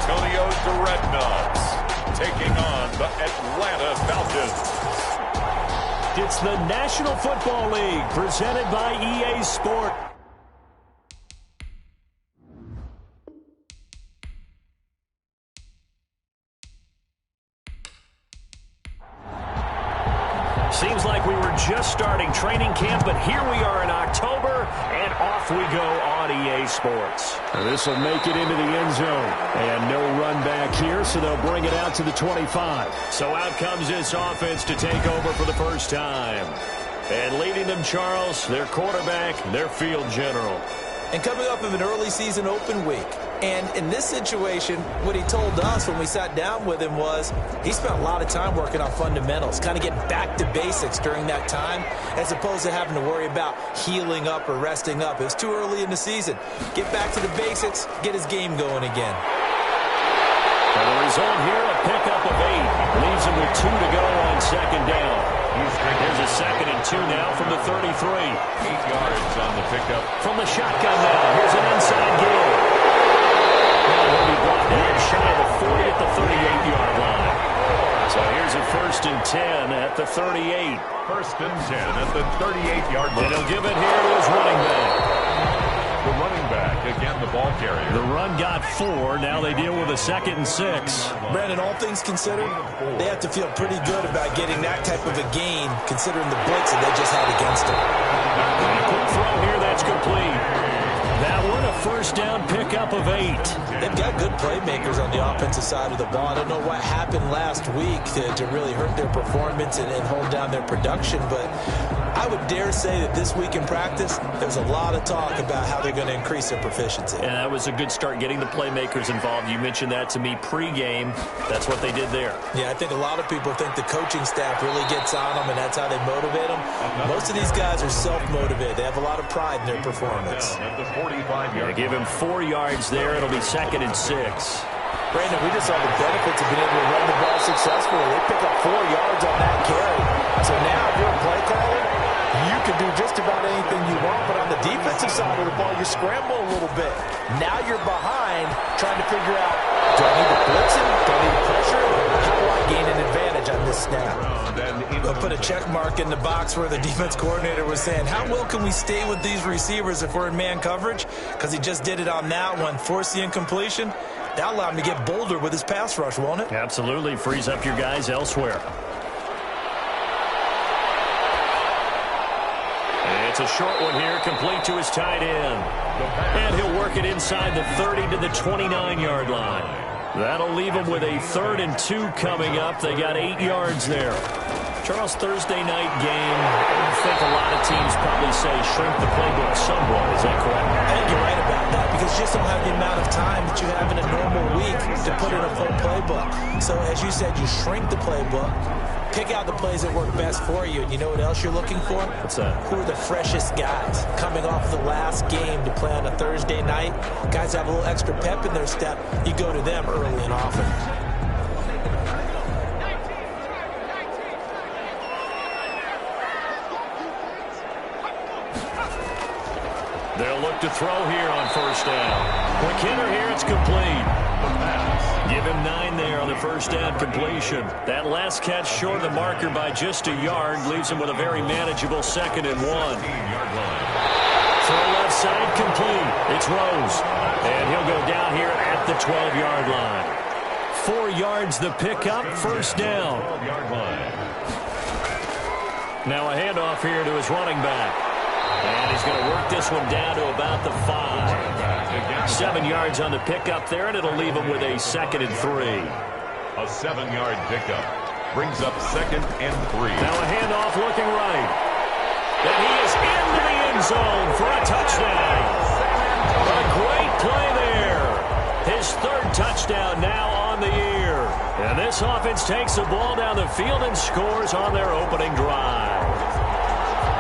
Antonio's Dreadnoughts taking on the Atlanta Falcons. It's the National Football League presented by EA Sport. Seems like we were just starting training camp, but here we are in October, and off we go on EA Sports. This will make it into the end zone. And no run back here, so they'll bring it out to the 25. So out comes this offense to take over for the first time. And leading them, Charles, their quarterback, their field general. And coming up of an early season open week. And in this situation, what he told us when we sat down with him was he spent a lot of time working on fundamentals, kind of getting back to basics during that time, as opposed to having to worry about healing up or resting up. It was too early in the season. Get back to the basics, get his game going again. And the result here, a pickup of 8. Leaves him with 2 to go on second down. Here's a 2nd and 2 now from the 33. 8 yards on the pickup. From the shotgun now, here's an inside game. He'll be brought down shy of the 40 at the 38-yard line. So here's a 1st and 10 at the 38. 1st and 10 at the 38-yard line. And he'll give it here to his running back. The running back, again the ball carrier. The run got 4. Now they deal with a 2nd and 6. Brandon, all things considered, they have to feel pretty good about getting that type of a gain, considering the blitz that they just had against them. And a quick throw here, that's complete. That one, a 1st down pickup of 8. They've got good playmakers on the offensive side of the ball. I don't know what happened last week to really hurt their performance and hold down their production, but I would dare say that this week in practice, there's a lot of talk about how they're going to increase their proficiency. And that was a good start, getting the playmakers involved. You mentioned that to me pregame. That's what they did there. Yeah, I think a lot of people think the coaching staff really gets on them, and that's how they motivate them. Most of these guys are self-motivated. They have a lot of pride in their performance. They give him 4 yards there. It'll be 2nd and 6. Brandon, we just saw the benefits of being able to run the ball successfully. They pick up 4 yards on that carry. So now if you're a play caller, you can do just about anything you want, but on the defensive side of the ball, you scramble a little bit. Now you're behind trying to figure out, do I need to blitz him? Do I need to pressure him? How do I gain an advantage on this snap? I'll put a check mark in the box where the defense coordinator was saying, how well can we stay with these receivers if we're in man coverage? Because he just did it on that one, forced the incompletion. That'll allow him to get bolder with his pass rush, won't it? Absolutely. Frees up your guys elsewhere. It's a short one here, complete to his tight end. And he'll work it inside the 30 to the 29-yard line. That'll leave him with a 3rd and 2 coming up. They got 8 yards there. Charles, Thursday night game, I think a lot of teams probably say shrink the playbook somewhat. Is that correct? I think you're right about that because you just don't have the amount of time that you have in a normal week to put in a full playbook. So as you said, you shrink the playbook, pick out the plays that work best for you. And you know what else you're looking for? What's that? Who are the freshest guys coming off the last game to play on a Thursday night? Guys have a little extra pep in their step. You go to them early and often. They'll look to throw here on 1st down. Quick hitter here, it's complete. Give him 9 there on the 1st down completion. That last catch short of the marker by just a yard leaves him with a very manageable 2nd and 1. Throw left side complete. It's Rose. And he'll go down here at the 12-yard line. 4 yards the pickup, 1st down. Now a handoff here to his running back. And he's going to work this one down to about the 5. 7 yards on the pickup there, and it'll leave him with a 2nd and 3. A 7-yard pickup brings up 2nd and 3. Now a handoff looking right. And he is into the end zone for a touchdown. A great play there. His 3rd touchdown now on the year. And this offense takes the ball down the field and scores on their opening drive.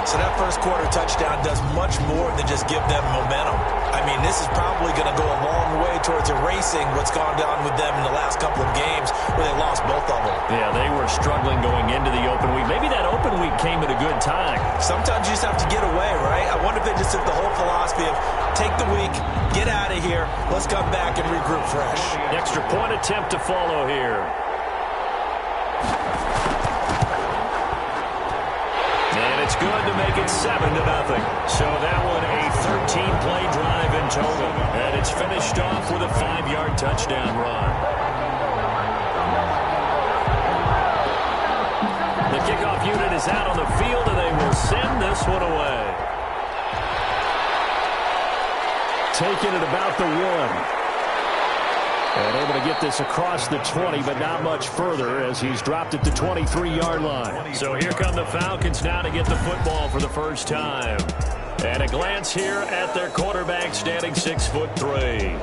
So that first quarter touchdown does much more than just give them momentum. I mean, this is probably going to go a long way towards erasing what's gone down with them in the last couple of games where they lost both of them. Yeah, they were struggling going into the open week. Maybe that open week came at a good time. Sometimes you just have to get away, right? I wonder if they just took the whole philosophy of, take the week, get out of here. Let's come back and regroup fresh. Extra point attempt to follow here. And it's good to make it 7-0. So that one a 13-play drive in total. And it's finished off with a 5-yard touchdown run. The kickoff unit is out on the field, and they will send this one away. Taking it about the 1. And able to get this across the 20, but not much further as he's dropped at the 23-yard line. So here come the Falcons now to get the football for the first time. And a glance here at their quarterback standing 6'3".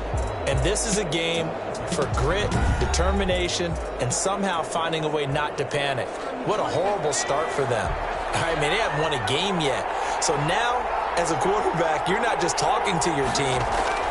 And this is a game for grit, determination, and somehow finding a way not to panic. What a horrible start for them. I mean, they haven't won a game yet. So now, as a quarterback, you're not just talking to your team.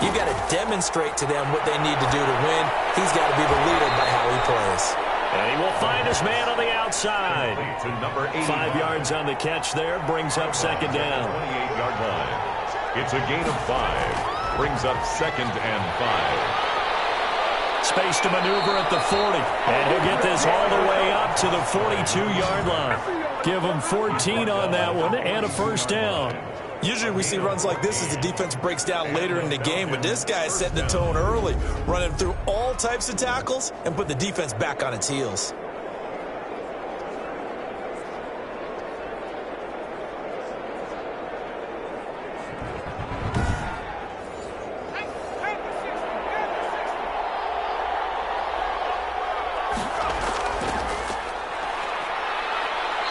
You've got to demonstrate to them what they need to do to win. He's got to be the leader by how he plays. And he will find his man on the outside. 5 yards on the catch there, brings up second down. 28-yard line. It's a gain of 5. Brings up 2nd and 5. Space to maneuver at the 40. And he'll get this all the way up to the 42-yard line. Give him 14 on that one and a first down. Usually we see runs like this as the defense breaks down later in the game, but this guy is setting the tone early, running through all types of tackles and put the defense back on its heels.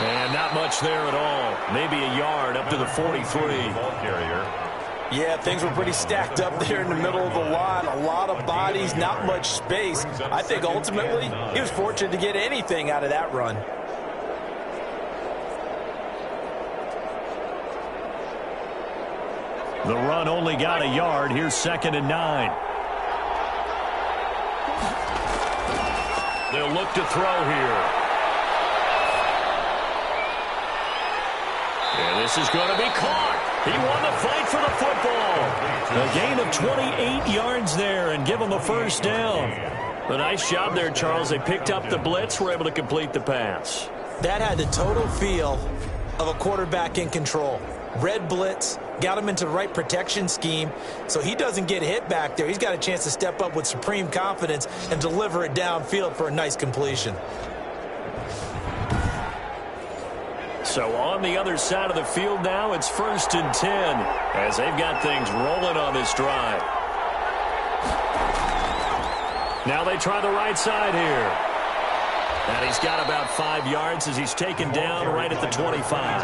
And not much there at all. Maybe a yard up to the 43. Ball carrier. Yeah, things were pretty stacked up there in the middle of the line. A lot of bodies, not much space. I think ultimately he was fortunate to get anything out of that run. The run only got a yard. Here's 2nd and 9. They'll look to throw here. And this is going to be caught. He won the fight for the football. A gain of 28 yards there and give him a first down. A nice job there, Charles. They picked up the blitz, were able to complete the pass. That had the total feel of a quarterback in control. Red blitz, got him into the right protection scheme, so he doesn't get hit back there. He's got a chance to step up with supreme confidence and deliver it downfield for a nice completion. So on the other side of the field now, it's 1st and 10 as they've got things rolling on this drive. Now they try the right side here. And he's got about 5 yards as he's taken down right at the 25.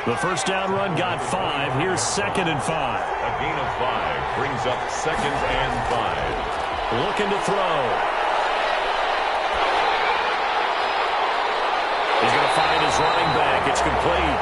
The first down run got 5. Here's 2nd and 5. A gain of 5 brings up 2nd and 5. Looking to throw. He's going to find his running back. It's complete.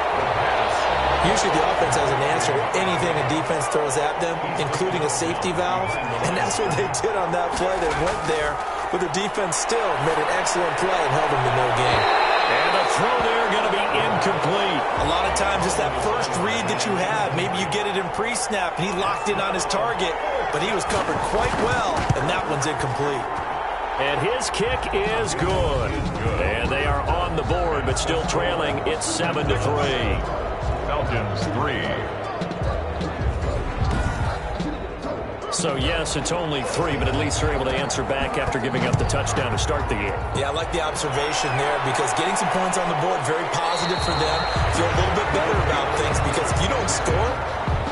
Usually the offense has an answer to anything a defense throws at them, including a safety valve. And that's what they did on that play. They went there, but the defense still made an excellent play and held them to no gain. And the throw there going to be incomplete. A lot of times it's that first read that you have. Maybe you get it in pre-snap, and he locked in on his target, but he was covered quite well, and that one's incomplete. And his kick is good. And they are on the board, but still trailing. It's 7-3. Falcons 3. So, yes, it's only 3, but at least they're able to answer back after giving up the touchdown to start the game. Yeah, I like the observation there because getting some points on the board, very positive for them. Feel a little bit better about things because if you don't score,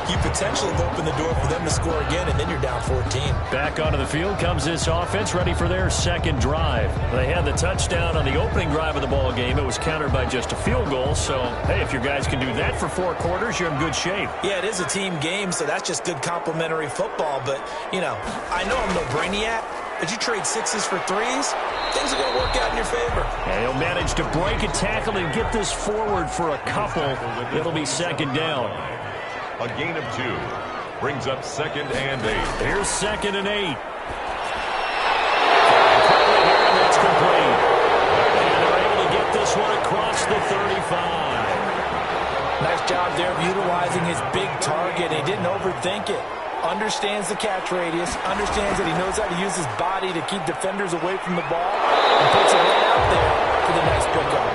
you potentially open the door for them to score again, and then you're down 14. Back onto the field comes this offense, ready for their second drive. They had the touchdown on the opening drive of the ball game. It was countered by just a field goal. So, hey, if your guys can do that for 4 quarters, you're in good shape. Yeah, it is a team game, so that's just good complementary football. But, you know, I know I'm no brainiac, but you trade 6s for 3s, things are going to work out in your favor. And he'll manage to break a tackle and get this forward for a couple. It'll be second down. A gain of 2 brings up 2nd and 8. Here's 2nd and 8. That's complete. And they're able to get this one across the 35. Nice job there of utilizing his big target. He didn't overthink it. understands the catch radius, understands that he knows how to use his body to keep defenders away from the ball, and puts it right out there for the nice pickup.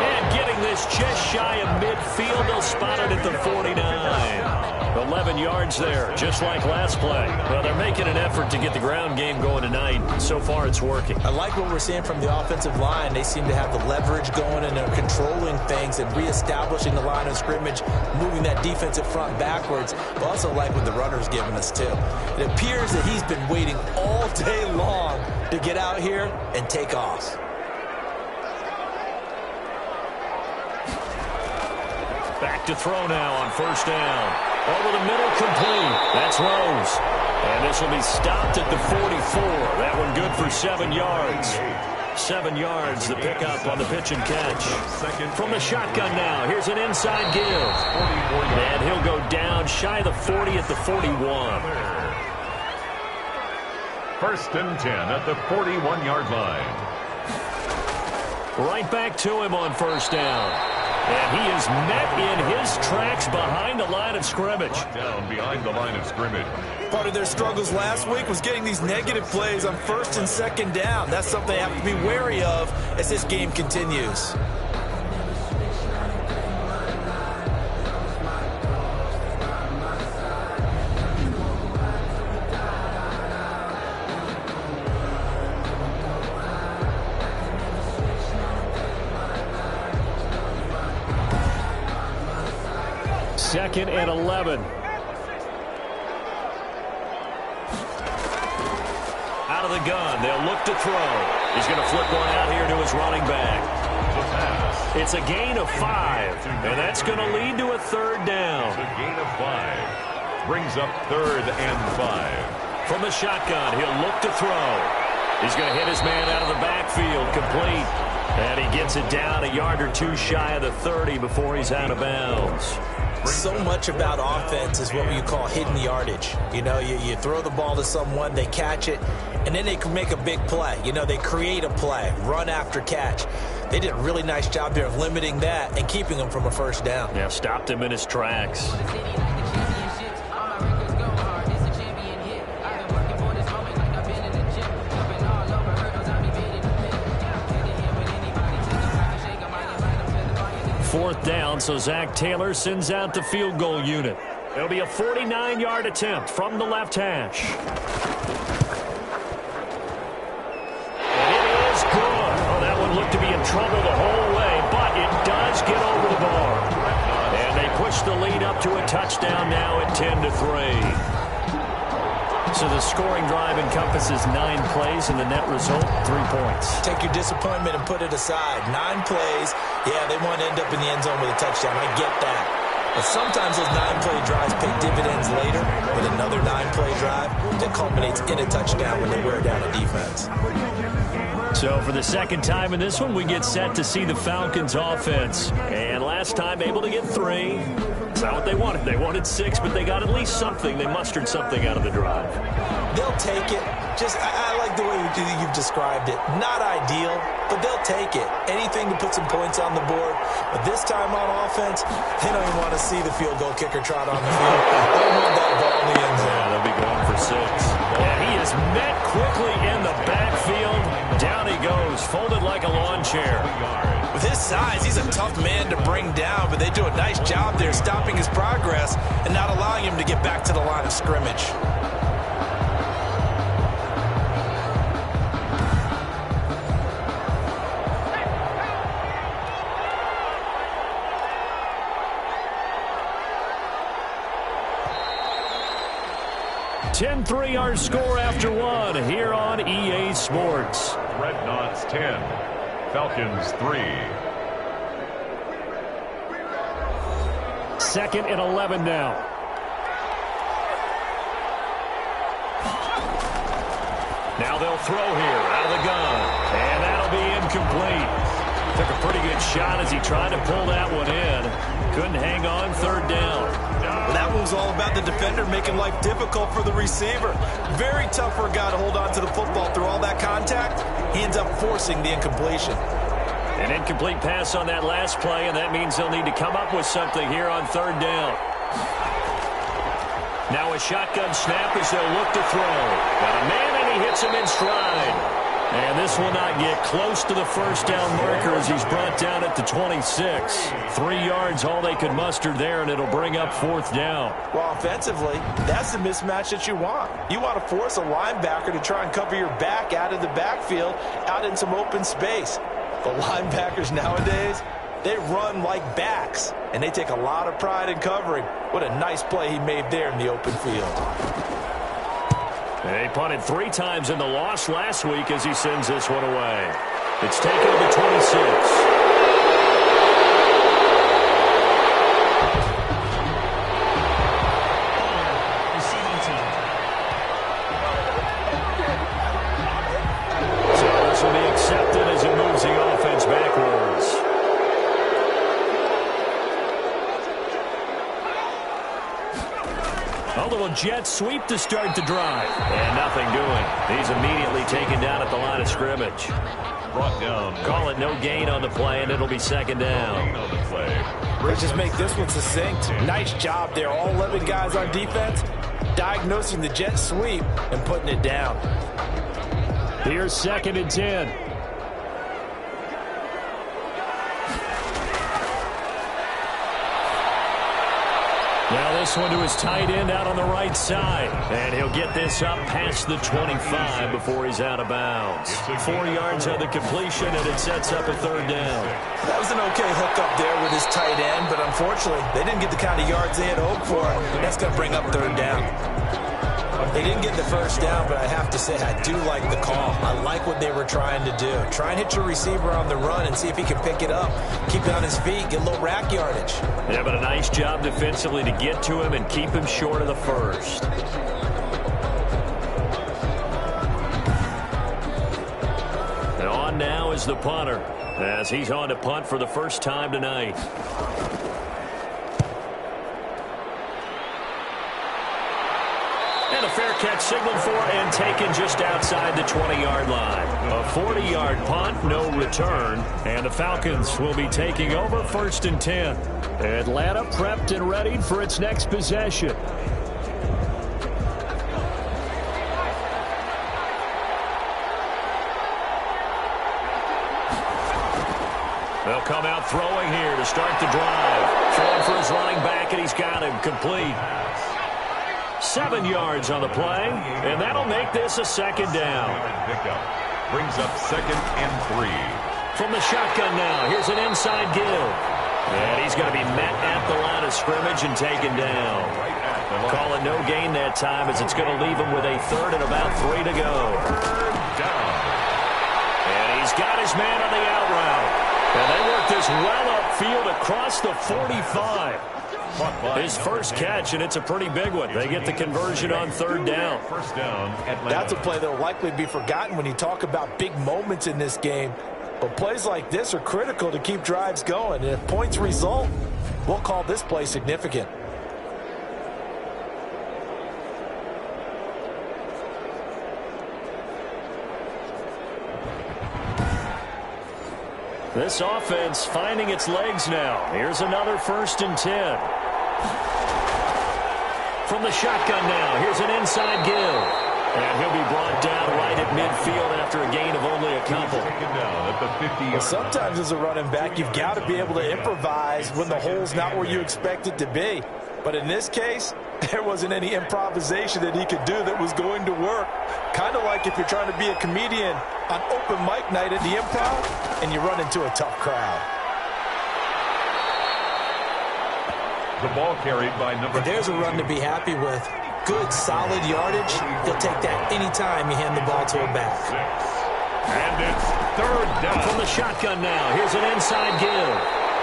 And getting this just shy of midfield, they'll spot it at the 49. 11 yards there, just like last play. Well, they're making an effort to get the ground game going tonight. So far, it's working. I like what we're seeing from the offensive line. They seem to have the leverage going, and they're controlling things and reestablishing the line of scrimmage, moving that defensive front backwards. But also like what the runner's giving us, too. It appears that he's been waiting all day long to get out here and take off. Back to throw now on first down. Over the middle, complete. That's Rose. And this will be stopped at the 44. That one good for 7 yards. 7 yards, the pickup on the pitch and catch. From the shotgun now, here's an inside give. And he'll go down shy of the 40 at the 41. First and 10 at the 41-yard line. Right back to him on first down. And he is met in his tracks behind the line of scrimmage. Down behind the line of scrimmage. Part of their struggles last week was getting these negative plays on first and second down. That's something they have to be wary of as this game continues. Second and 11. Out of the gun. They'll look to throw. He's going to flip one out here to his running back. It's a gain of 5, and that's going to lead to a third down. It's a gain of 5. Brings up third and 5. From the shotgun, he'll look to throw. He's going to hit his man out of the backfield, complete. And he gets it down a yard or two shy of the 30 before he's out of bounds. So much about offense is what you call hidden yardage. You know, you throw the ball to someone, they catch it, and then they can make a big play. You know, they create a play, run after catch. They did a really nice job there of limiting that and keeping him from a first down. Yeah, stopped him in his tracks. Fourth down, so Zach Taylor sends out the field goal unit. It'll be a 49-yard attempt from the left hash. And it is good. Oh, that one looked to be in trouble the whole way, but it does get over the bar. And they push the lead up to a touchdown now at 10-3. So the scoring drive encompasses 9 plays, and the net result, 3 points. Take your disappointment and put it aside. 9 plays, yeah, they want to end up in the end zone with a touchdown. I get that. But sometimes those 9-play drives pay dividends later with another 9-play drive that culminates in a touchdown when they wear down a defense. So for the second time in this one, we get set to see the Falcons offense. And last time, able to get 3. It's not what they wanted. They wanted 6, but they got at least something. They mustered something out of the drive. They'll take it. Just, I like the way you've described it. Not ideal, but they'll take it. Anything to put some points on the board. But this time on offense, they don't even want to see the field goal kicker trot on the field. They want that ball in the end zone. Yeah, they'll be going for 6. And he is met quickly in the backfield. Down he goes, folded like a lawn chair. With his size, he's a tough man to bring down, but they do a nice job there stopping his progress and not allowing him to get back to the line of scrimmage. (10-3) our score after 1 here on EA Sports. Dreadnoughts 10, Falcons 3. Second and 11 now. Now they'll throw here out of the gun, and that'll be incomplete. Took a pretty good shot as he tried to pull that one in. Couldn't hang on, third down. Well, that one was all about the defender making life difficult for the receiver. Very tough for a guy to hold on to the football through all that contact. He ends up forcing the incompletion. An incomplete pass on that last play, and that means they'll need to come up with something here on third down. Now a shotgun snap as they'll look to throw. Got a man, and he hits him in stride. And this will not get close to the first down marker as he's brought down at the 26. 3 yards, all they could muster there, and it'll bring up 4th down. Well, offensively, that's the mismatch that you want. You want to force a linebacker to try and cover your back out of the backfield, out in some open space. The linebackers nowadays, they run like backs, and they take a lot of pride in covering. What a nice play he made there in the open field. They punted 3 times in the loss last week as he sends this one away. It's taken to the 26. Jet sweep to start the drive. And nothing doing. He's immediately taken down at the line of scrimmage. Brought down. Call it no gain on the play, and it'll be 2nd down. No gain on the play. Let's just make this one succinct. Nice job there. All 11 guys on defense diagnosing the jet sweep and putting it down. Here's 2nd and 10. Now this one to his tight end out on the right side. And he'll get this up past the 25 before he's out of bounds. 4 yards on the completion, and it sets up a 3rd down. That was an okay hook up there with his tight end, but unfortunately, they didn't get the kind of yards they had hoped for. That's going to bring up 3rd down. They didn't get the 1st down, but I have to say I do like the call. I like what they were trying to do. Try and hit your receiver on the run and see if he can pick it up. Keep it on his feet, get a little rack yardage. Yeah, but a nice job defensively to get to him and keep him short of the 1st. And on now is the punter as he's on to punt for the first time tonight. And a fair catch signaled for and taken just outside the 20-yard line. A 40-yard punt, no return. And the Falcons will be taking over 1st and 10. Atlanta prepped and readied for its next possession. They'll come out throwing here to start the drive. Throwing for his running back, and he's got him complete. 7 yards on the play, and that'll make this a 2nd down. Brings up 2nd and 3. From the shotgun now, here's an inside give. And he's going to be met at the line of scrimmage and taken down. Call it no gain that time as it's going to leave him with a 3rd and about 3 to go. And he's got his man on the out route. And they work this well upfield across the 45. His first catch, and it's a pretty big one. They get the conversion on 3rd down. 1st down, Atlanta. That's a play that will likely be forgotten when you talk about big moments in this game. But plays like this are critical to keep drives going. And if points result, we'll call this play significant. This offense finding its legs now. Here's another 1st and 10. From the shotgun now, here's an inside give. And he'll be brought down right at midfield after a gain of only a couple. Well, sometimes as a running back, you've got to be able to improvise when the hole's not where you expect it to be. But in this case, there wasn't any improvisation that he could do that was going to work. Kind of like if you're trying to be a comedian on open mic night at the Improv and you run into a tough crowd. The ball carried by number. There's a run to be happy with. Good, solid yardage. He'll take that anytime you hand the ball to a back. And it's 3rd down. From the shotgun now, here's an inside give.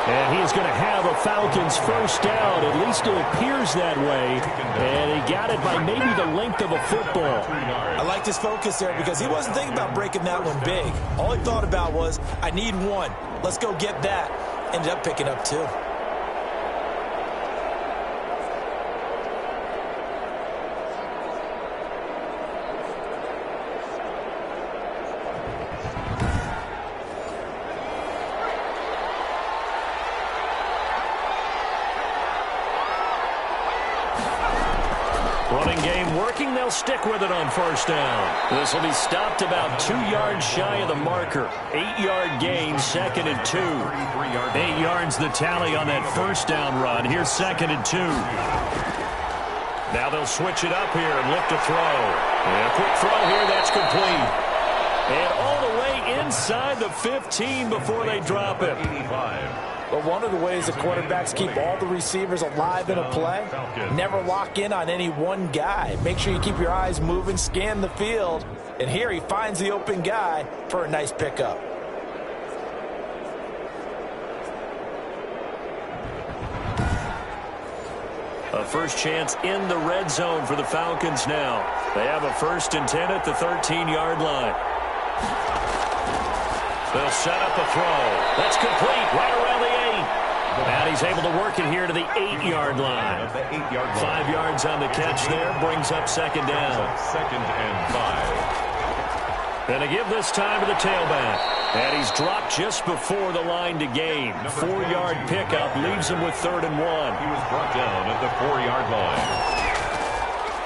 And he's going to have a Falcons 1st down. At least it appears that way. And he got it by maybe the length of a football. I liked his focus there because he wasn't thinking about breaking that one big. All he thought about was, I need 1. Let's go get that. Ended up picking up 2. Running game working. They'll stick with it on first down. This will be stopped about 2 yards shy of the marker. 8-yard gain, 2nd and 2. 8 yards the tally on that first down run. Here's 2nd and 2. Now they'll switch it up here and look to throw. And a quick throw here. That's complete. And all the way inside the 15 before they drop it. 85. But one of the ways the quarterbacks keep all the receivers alive in a play, never lock in on any one guy. Make sure you keep your eyes moving, scan the field, and here he finds the open guy for a nice pickup. A first chance in the red zone for the Falcons now. They have a 1st and 10 at the 13-yard line. They'll set up a throw. That's complete right around the 8. And he's able to work it here to the 8-yard line. 5 yards on the catch there. Brings up 2nd down. 2nd and 5. And to give this time to the tailback. And he's dropped just before the line to gain. 4-yard pickup leaves him with 3rd and 1. He was brought down at the 4-yard line.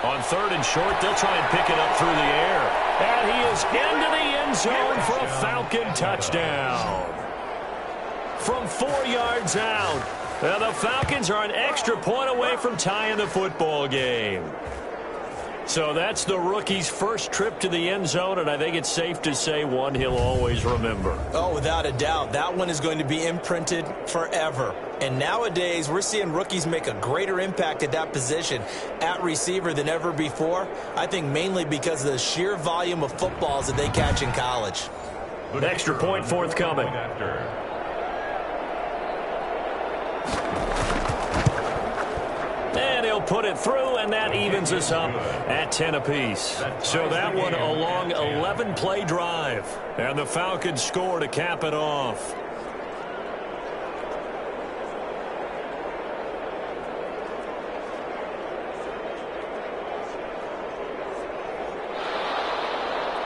On 3rd and short, they'll try and pick it up through the air. And he is into the end zone for a Falcon touchdown. From 4 yards out. And the Falcons are an extra point away from tying the football game. So that's the rookie's first trip to the end zone, and I think it's safe to say one he'll always remember. Oh, without a doubt. That one is going to be imprinted forever. And nowadays, we're seeing rookies make a greater impact at that position at receiver than ever before. I think mainly because of the sheer volume of footballs that they catch in college. Extra point forthcoming. And he'll put it through, and that evens us up at 10 apiece. So that one a long 11-play drive. And the Falcons score to cap it off.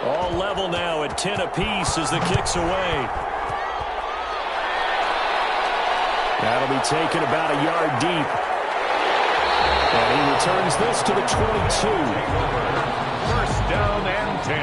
All level now at 10 apiece as the kick's away. That'll be taken about a yard deep. And he returns this to the 22. 1st down and 10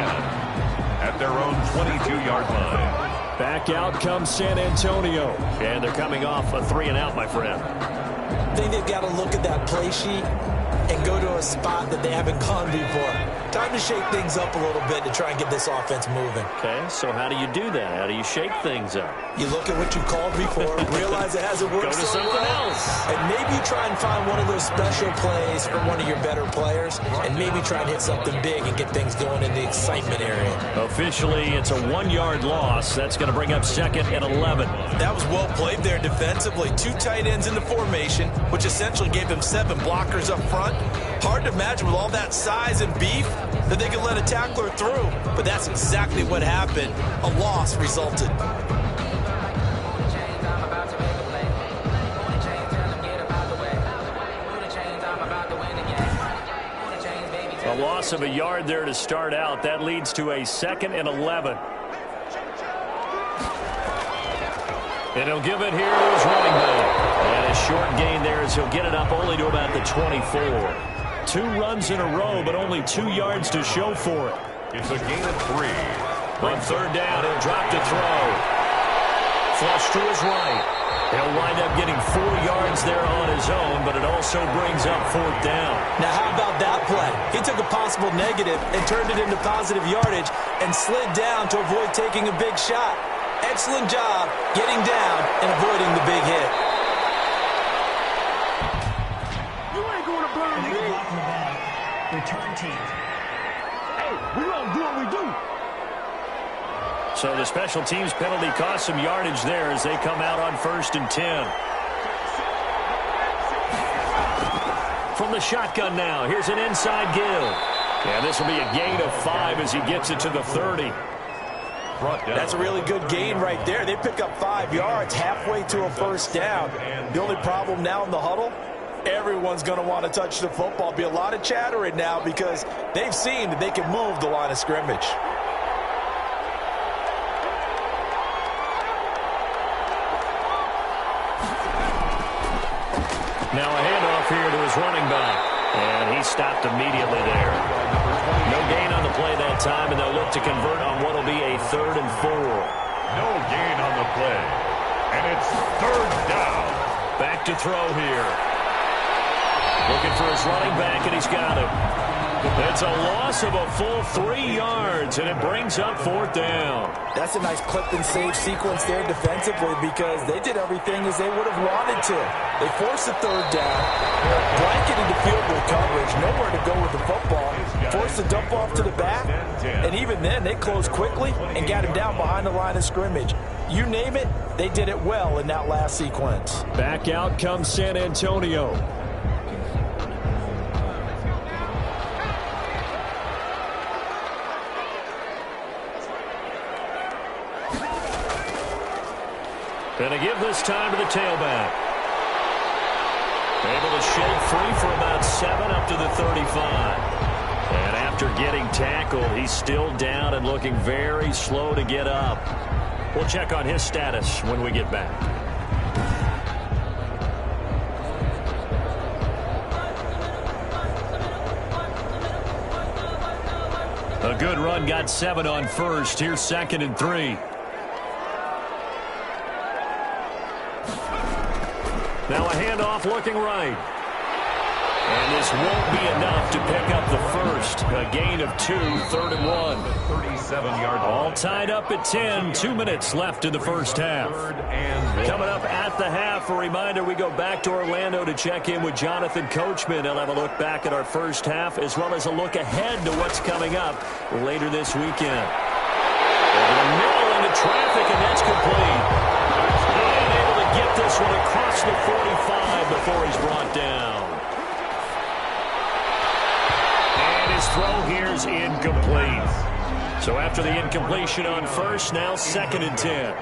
at their own 22-yard line. Back out comes San Antonio. And they're coming off a 3-and-out, my friend. I think they've got to look at that play sheet and go to a spot that they haven't gone before. Time to shake things up a little bit to try and get this offense moving. Okay, so how do you do that? How do you shake things up? You look at what you called before, realize it hasn't worked Go to so something well, else. and maybe try and find one of those special plays from one of your better players, and maybe try and hit something big and get things going in the excitement area. Officially, it's a 1-yard loss. That's going to bring up 2nd and 11. That was well played there defensively. 2 tight ends in the formation, which essentially gave them 7 blockers up front. Hard to imagine with all that size and beef that they could let a tackler through, but that's exactly what happened. A loss resulted. A loss of a yard there to start out. That leads to a 2nd and 11. And he'll give it here to his running back. And a short gain there as he'll get it up only to about the 24. 2 runs in a row, but only 2 yards to show for it. It's a gain of 3. On 3rd down, he'll drop to throw. Flush to his right. He'll wind up getting 4 yards there on his own, but it also brings up 4th down. Now, how about that play? He took a possible negative and turned it into positive yardage and slid down to avoid taking a big shot. Excellent job getting down and avoiding the big hit. You ain't going to burn me. Return team. Hey, we gonna do what we do. So the special teams penalty cost some yardage there as they come out on 1st and 10. From the shotgun now, here's an inside give. And this will be a gain of 5 as he gets it to the 30. That's a really good gain right there. They pick up 5 yards halfway to a 1st down. The only problem now in the huddle, everyone's going to want to touch the football. Be a lot of chattering now because they've seen that they can move the line of scrimmage. Now a handoff here to his running back. And he stopped immediately there. No gain on the play that time, and they'll look to convert on what will be a 3rd and 4. No gain on the play. And it's 3rd down. Back to throw here. Looking for his running back, and he's got him. It's a loss of a full 3 yards, and it brings up 4th down. That's a nice clip and save sequence there defensively because they did everything as they would have wanted to. They forced a 3rd down, blanketed the field goal coverage, nowhere to go with the football, forced the dump off to the back, and even then they closed quickly and got him down behind the line of scrimmage. You name it, they did it well in that last sequence. Back out comes San Antonio. Going to give this time to the tailback. Able to shake free for about 7 up to the 35. And after getting tackled, he's still down and looking very slow to get up. We'll check on his status when we get back. A good run, got 7 on first. Here's 2nd and 3. Now a handoff looking right. And this won't be enough to pick up the first. A gain of 2, 3rd and 1. 37-yard all tied up at 10. 2 minutes left in the first half. Coming up at the half, a reminder, we go back to Orlando to check in with Jonathan Coachman. He'll have a look back at our first half as well as a look ahead to what's coming up later this weekend. Over the middle into traffic, and that's complete. And able to get this one across the 45 before he's brought down. And his throw here is incomplete. So after the incompletion on first, now 2nd and 10.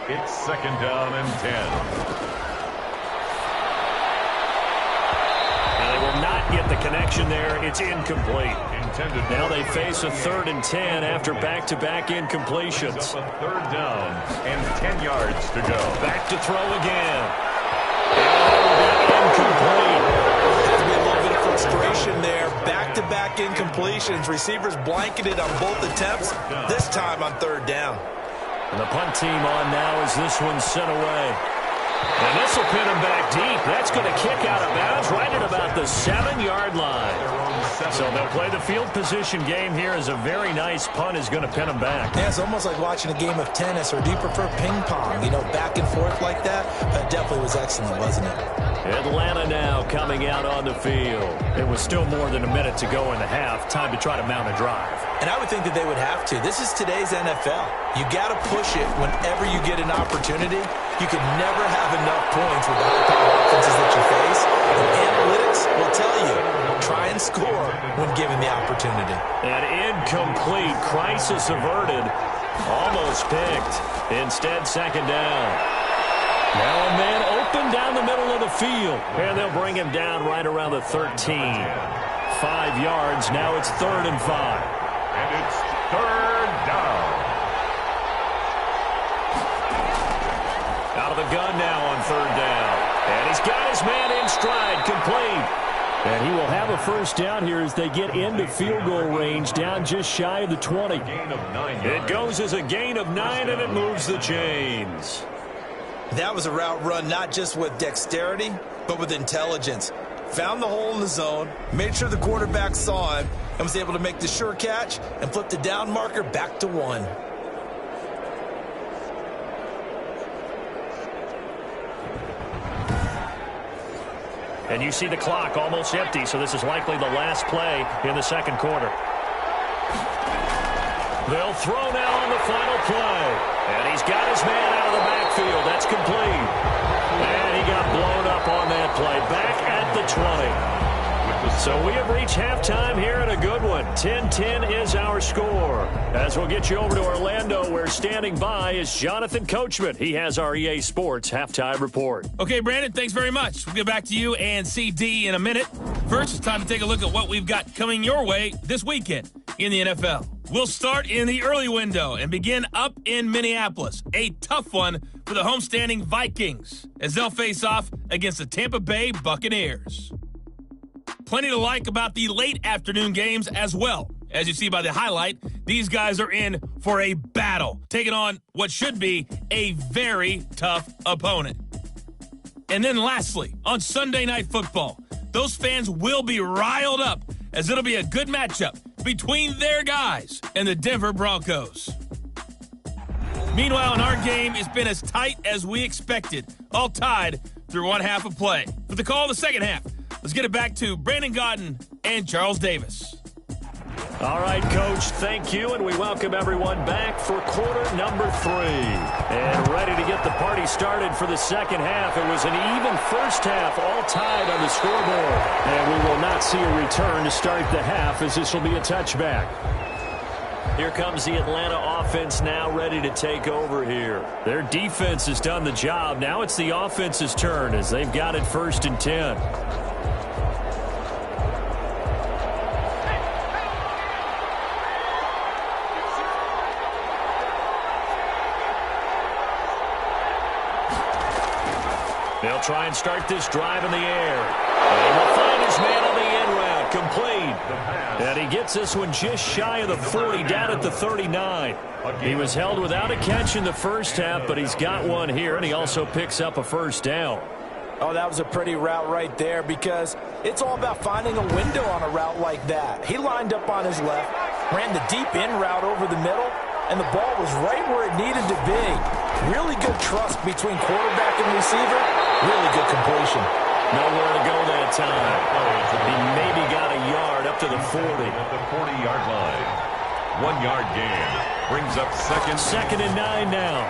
It's 2nd down and 10. Now they will not get the connection there. It's incomplete. Now they face a 3rd and 10 after back-to-back incompletions. A 3rd down and 10 yards to go. Back to throw again. And incomplete. There's been a little bit of frustration there. Back-to-back incompletions. Receivers blanketed on both attempts, this time on 3rd down. And the punt team on now as this one's sent away. And this will pin him back deep. That's going to kick out of bounds right at about the 7-yard line. So they'll play the field position game here as a very nice punt is going to pin him back. Yeah, it's almost like watching a game of tennis, or do you prefer ping pong? You know, back and forth like that? That definitely was excellent, wasn't it? Atlanta now coming out on the field. It was still more than a minute to go in the half. Time to try to mount a drive. And I would think that they would have to. This is today's NFL. You got to push it whenever you get an opportunity. You can never have enough points with the high-powered offenses that you face. And analytics will tell you, try and score when given the opportunity. An incomplete, crisis averted, almost picked. Instead, 2nd down. Now a man open down the middle of the field. And they'll bring him down right around the 13. 5 yards, now it's 3rd and 5. And it's 3rd down. Out of the gun now on 3rd down. And he's got his man in stride, complete. And he will have a first down here as they get into field goal range, down just shy of the 20. It goes as a gain of 9, and it moves the chains. That was a route run not just with dexterity, but with intelligence. Found the hole in the zone, made sure the quarterback saw him, and was able to make the sure catch and flip the down marker back to 1. And you see the clock almost empty, so this is likely the last play in the 2nd quarter. They'll throw now on the final play. And he's got his man out of the backfield. That's complete. And he got blown up on that play. Back at the 20. So we have reached halftime here and a good one. 10-10 is our score. As we'll get you over to Orlando, where standing by is Jonathan Coachman. He has our EA Sports halftime report. Okay, Brandon, thanks very much. We'll get back to you and CD in a minute. First, it's time to take a look at what we've got coming your way this weekend in the NFL. We'll start in the early window and begin up in Minneapolis. A tough one for the homestanding Vikings as they'll face off against the Tampa Bay Buccaneers. plenty to like about the late afternoon games as well. As you see by the highlight, these guys are in for a battle, taking on what should be a very tough opponent. And then lastly, on Sunday Night Football, those fans will be riled up as it'll be a good matchup between their guys and the Denver Broncos. Meanwhile, in our game, it's been as tight as we expected, all tied through one half of play. For the call of the second half, let's get it back to Brandon Gaudin and Charles Davis. All right, Coach, thank you, and we welcome everyone back for quarter number 3. And ready to get the party started for the second half. It was an even first half, all tied on the scoreboard. And we will not see a return to start the half, as this will be a touchback. Here comes the Atlanta offense now ready to take over here. Their defense has done the job. Now it's the offense's turn as they've got it 1st and 10. They'll try and start this drive in the air. And he'll find his man on the end route, complete. And he gets this one just shy of the 40, down at the 39. He was held without a catch in the first half, but he's got one here, and he also picks up a first down. Oh, that was a pretty route right there, because it's all about finding a window on a route like that. He lined up on his left, ran the deep in route over the middle, and the ball was right where it needed to be. Really good trust between quarterback and receiver. Really good completion. Nowhere to go that time. He maybe got a yard up to the 40. At the 40-yard line. 1-yard gain. Brings up second and 9 now.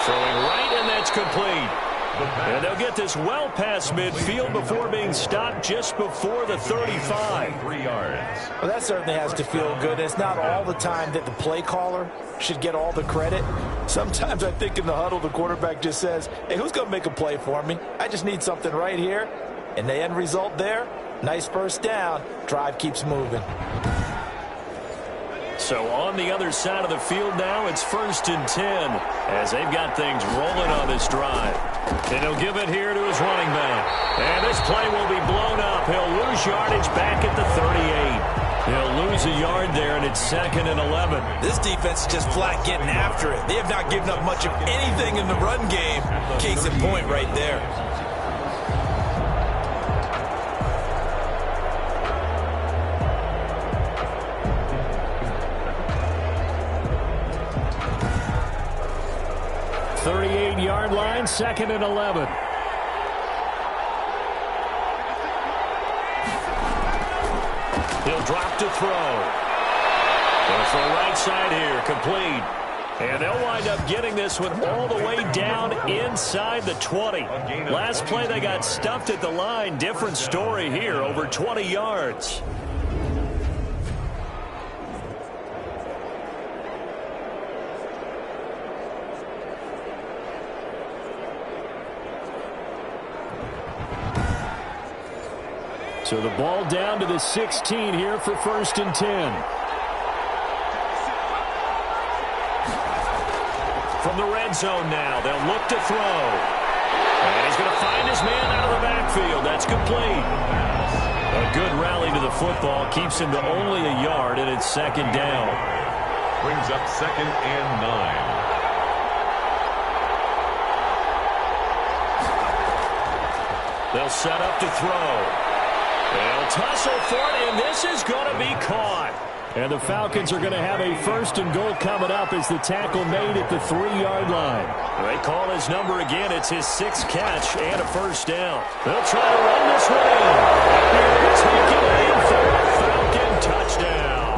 Throwing right, and that's complete. And they'll get this well past midfield before being stopped just before the 35. 3 yards. Well, that certainly has to feel good. It's not all the time that the play caller should get all the credit. Sometimes I think in the huddle, the quarterback just says, hey, who's going to make a play for me? I just need something right here. And the end result there, nice first down. Drive keeps moving. So on the other side of the field now, it's 1st and 10 as they've got things rolling on this drive. And he'll give it here to his running back. And this play will be blown up. He'll lose yardage back at the 38. He'll lose a yard there, and it's 2nd and 11. This defense is just flat getting after it. They have not given up much of anything in the run game. Case in point right there. Yard line, 2nd and 11. He'll drop to throw. And for the right side here, complete. And they'll wind up getting this one all the way down inside the 20. Last play they got stuffed at the line. Different story here, over 20 yards. So the ball down to the 16 here for 1st and 10. From the red zone now, they'll look to throw. And he's going to find his man out of the backfield. That's complete. A good rally to the football keeps him to only a yard, and it's 2nd down. Brings up 2nd and 9. They'll set up to throw. They'll tussle for it, and this is going to be caught. And the Falcons are going to have a 1st and goal coming up as the tackle made at the 3-yard line. They call his number again. It's his 6th catch and a first down. They'll try to run this one in. Take it in for a Falcon touchdown.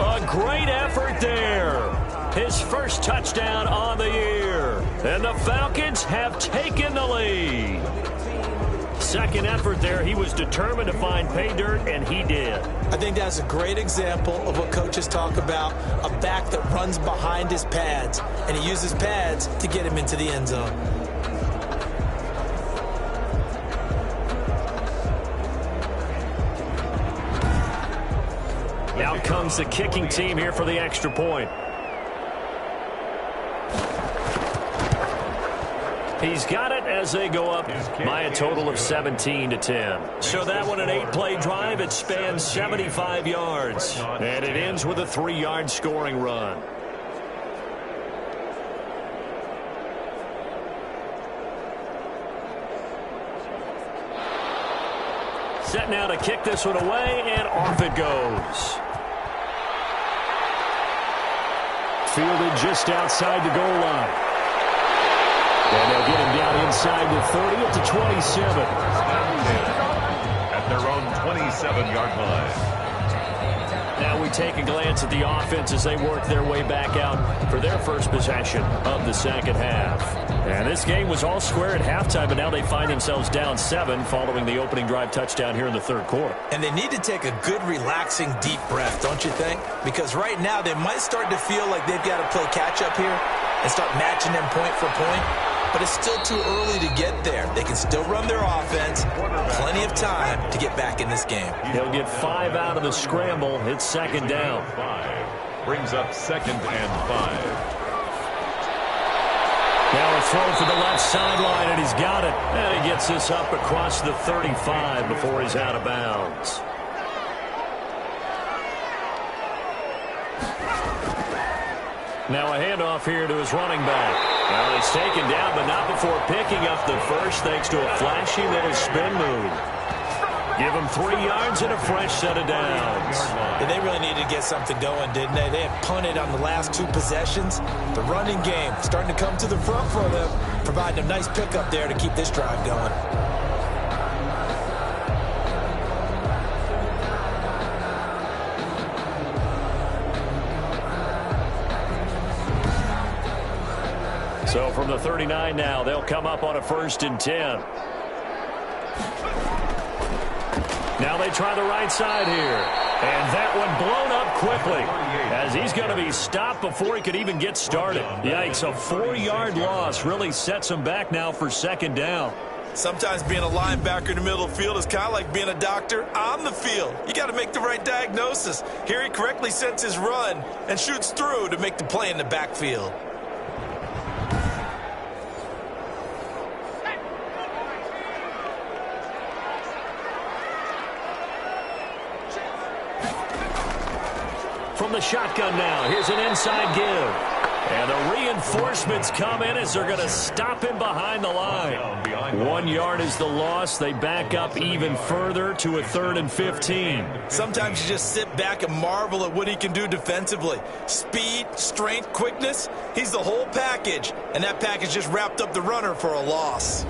A great effort there. His first touchdown on the year. And the Falcons have taken the lead. Second effort there, he was determined to find pay dirt, and he did. I think that's a great example of what coaches talk about, a back that runs behind his pads, and he uses pads to get him into the end zone. Out comes the kicking team here for the extra point. He's got it as they go up by a total of 17-10. So that one, an 8-play drive. It spans 75 yards. And it ends with a 3-yard scoring run. Set now to kick this one away, and off it goes. Fielded just outside the goal line. And they'll get him down inside the 30 at the 27. At their own 27-yard line. Now we take a glance at the offense as they work their way back out for their first possession of the second half. And this game was all square at halftime, but now they find themselves down 7 following the opening drive touchdown here in the third quarter. And they need to take a good, relaxing, deep breath, don't you think? Because right now they might start to feel like they've got to play catch-up here and start matching them point for point. But it's still too early to get there. They can still run their offense. Plenty of time to get back in this game. He'll get 5 out of the scramble. It's second down. 5 brings up 2nd and 5. Now a throw for the left sideline, and he's got it. And he gets this up across the 35 before he's out of bounds. Now a handoff here to his running back. Well, he's taken down, but not before picking up the first thanks to a flashy little spin move. Give him 3 yards and a fresh set of downs. Yeah, they really needed to get something going, didn't they? They had punted on the last 2 possessions. The running game starting to come to the front for them, providing a nice pickup there to keep this drive going. So from the 39 now, they'll come up on a 1st and 10. Now they try the right side here. And that one blown up quickly as he's going to be stopped before he could even get started. Yikes, a 4-yard loss really sets him back now for second down. Sometimes being a linebacker in the middle of the field is kind of like being a doctor on the field. You got to make the right diagnosis. Here he correctly sets his run and shoots through to make the play in the backfield. From the shotgun now, here's an inside give. And the reinforcements come in as they're going to stop him behind the line. 1 yard is the loss. They back up even further to a 3rd and 15. Sometimes you just sit back and marvel at what he can do defensively. Speed, strength, quickness, he's the whole package. And that package just wrapped up the runner for a loss.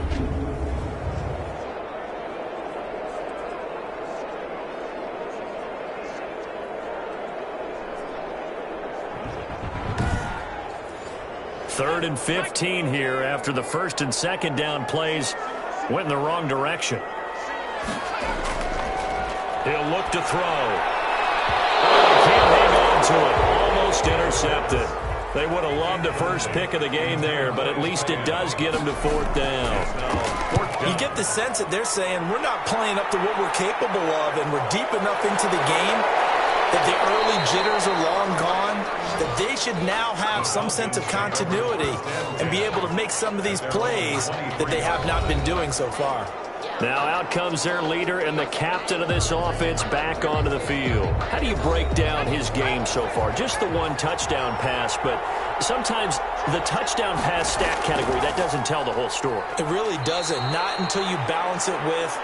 Third and 15 here after the 1st and 2nd down plays went in the wrong direction. He'll look to throw. Oh, can't hang on to it. Almost intercepted. They would have loved the first pick of the game there, but at least it does get them to 4th down. You get the sense that they're saying we're not playing up to what we're capable of, and we're deep enough into the game that the early jitters are long gone, that they should now have some sense of continuity and be able to make some of these plays that they have not been doing so far. Now out comes their leader and the captain of this offense back onto the field. How do you break down his game so far? Just the 1 touchdown pass, but sometimes the touchdown pass stat category, that doesn't tell the whole story. It really doesn't, not until you balance it with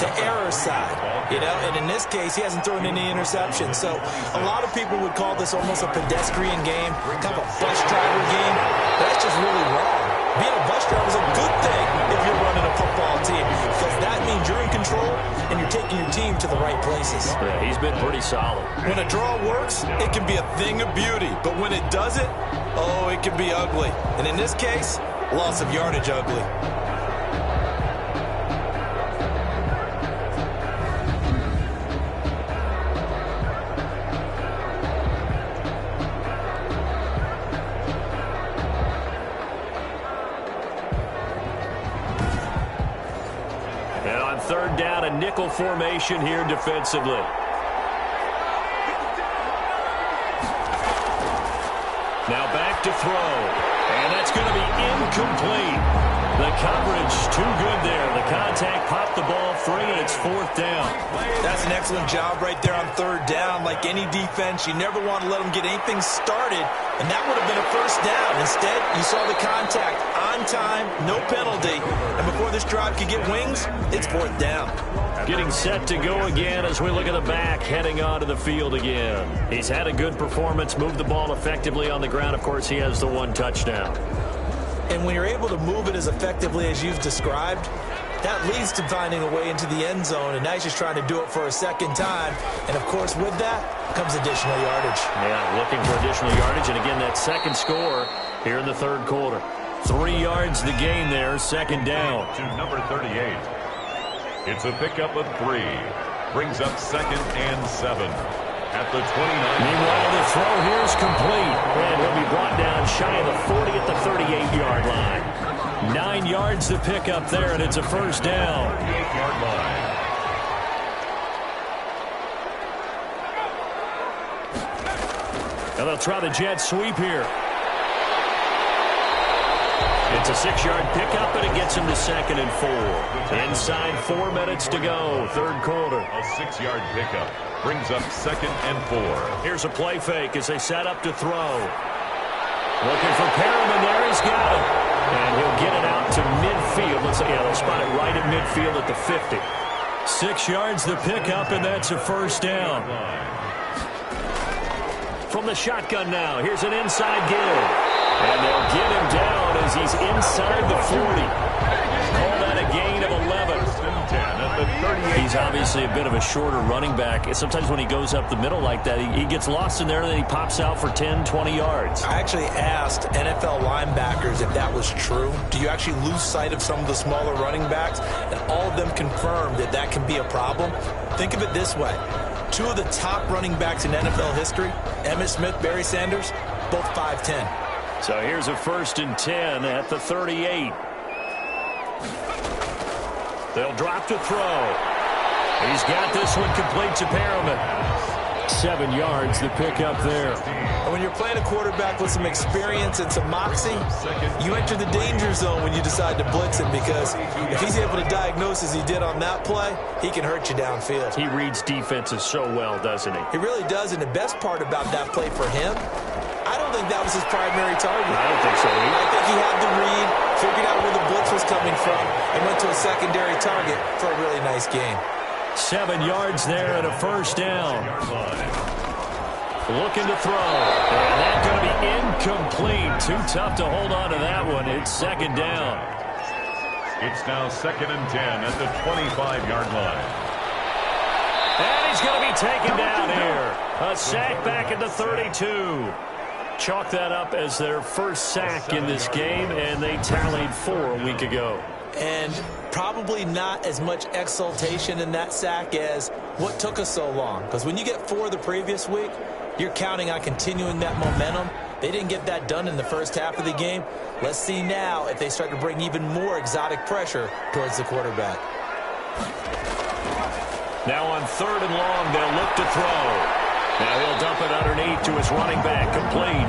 the error side, and in this case, he hasn't thrown any interceptions. So a lot of people would call this almost a pedestrian game, kind of a bus driver game. That's just really wrong. Being a bus driver is a good thing if you're running a football team, because that means you're in control and you're taking your team to the right places. Yeah, he's been pretty solid. When a draw works, it can be a thing of beauty, but when it doesn't, oh, it can be ugly. And in this case, loss of yardage ugly. Third down, a nickel formation here defensively. Now back to throw. And that's going to be incomplete. The coverage too good there. The contact popped the ball free, and it's 4th down. That's an excellent job right there on 3rd down. Like any defense, you never want to let them get anything started, and that would have been a 1st down. Instead, you saw the contact on time, no penalty, and before this drive could get wings, it's 4th down. Getting set to go again as we look at the back, heading onto the field again. He's had a good performance, moved the ball effectively on the ground. Of course, he has the 1 touchdown. And when you're able to move it as effectively as you've described, that leads to finding a way into the end zone, and now he's just trying to do it for a 2nd time. And, of course, with that comes additional yardage. Yeah, looking for additional yardage, and again, that 2nd score here in the 3rd quarter. 3 yards the gain there, 2nd down. To number 38. It's a pickup of 3. Brings up 2nd and 7. At the 29. Meanwhile, the throw here is complete. And he'll be brought down shy of the 40 at the 38-yard line. 9 yards to pick up there, and it's a 1st down. 38-yard line. And they'll try the jet sweep here. It's a 6-yard pickup, and it gets him to 2nd and 4. Inside 4 minutes to go, 3rd quarter. A 6-yard pickup brings up 2nd and 4. Here's a play fake as they set up to throw. Looking for Perriman there. He's got him. And he'll get it out to midfield. Let's see, yeah, they'll spot it right at midfield at the 50. 6 yards the pickup, and that's a 1st down. From the shotgun now, here's an inside give. And they'll get him down as he's inside the 40. Call that a gain of 11. He's obviously a bit of a shorter running back. Sometimes when he goes up the middle like that, he gets lost in there, and then he pops out for 10, 20 yards. I actually asked NFL linebackers if that was true. Do you actually lose sight of some of the smaller running backs? And all of them confirmed that that can be a problem. Think of it this way. 2 of the top running backs in NFL history, Emmitt Smith, Barry Sanders, both 5'10". So here's a 1st and 10 at the 38. They'll drop to throw. He's got this one complete to Perriman. 7 yards the pickup there. And when you're playing a quarterback with some experience and some moxie, you enter the danger zone when you decide to blitz him, because if he's able to diagnose as he did on that play, he can hurt you downfield. He reads defenses so well, doesn't he? He really does, and the best part about that play for him, I don't think that was his primary target. I don't think so either. I think he had the read, figured out where the blitz was coming from, and went to a secondary target for a really nice game. 7 yards there and a 1st down. Looking to throw. And that's going to be incomplete. Too tough to hold on to that one. It's 2nd down. It's now 2nd and 10 at the 25-yard line. And he's going to be taken down here. A sack back at the 32. Chalk that up as their first sack in this game, and they tallied 4 a week ago. And probably not as much exultation in that sack as what took us so long. Because when you get 4 the previous week, you're counting on continuing that momentum. They didn't get that done in the first half of the game. Let's see now if they start to bring even more exotic pressure towards the quarterback. Now on 3rd and long, they'll look to throw. Now he'll dump it underneath to his running back, complete.